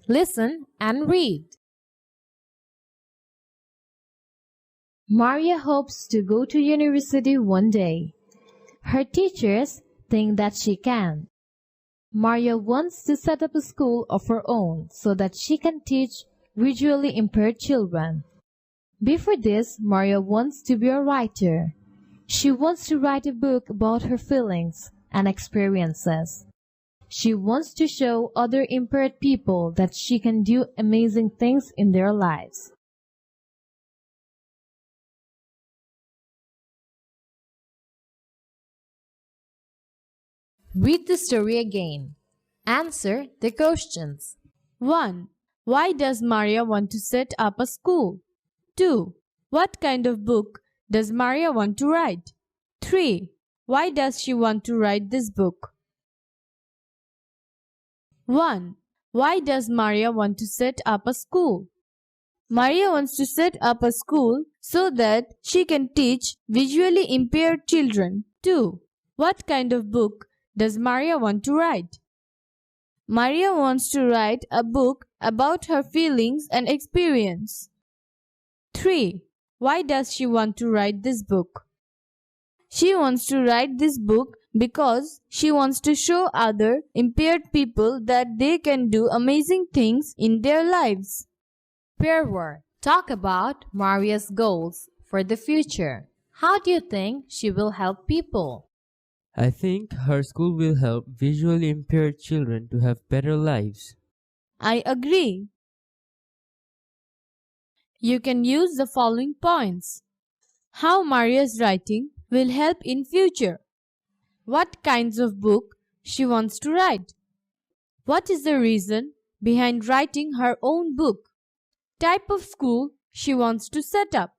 Listen and read. Maria hopes to go to university one day. Her teachers think that she can. Maria wants to set up a school of her own so that she can teach visually impaired children. Before this, Maria wants to be a writer. She wants to write a book about her feelings and experiences. She wants to show other impaired people that she can do amazing things in their lives. Read the story again. Answer the questions. 1. Why does Maria want to set up a school? 2. What kind of book does Maria want to write? 3. Why does she want to write this book? 1. Why does Maria want to set up a school? Maria wants to set up a school so that she can teach visually impaired children. 2. What kind of book does Maria want to write? Maria wants to write a book about her feelings and experience. 3. Why does she want to write this book? She wants to write this book because she wants to show other impaired people that they can do amazing things in their lives. Pair word. Talk about Maria's goals for the future. How do you think she will help people? I think her school will help visually impaired children to have better lives. I agree. You can use the following points. How Maria's writing will help in future. What kinds of book she wants to write. What is the reason behind writing her own book? Type of school she wants to set up.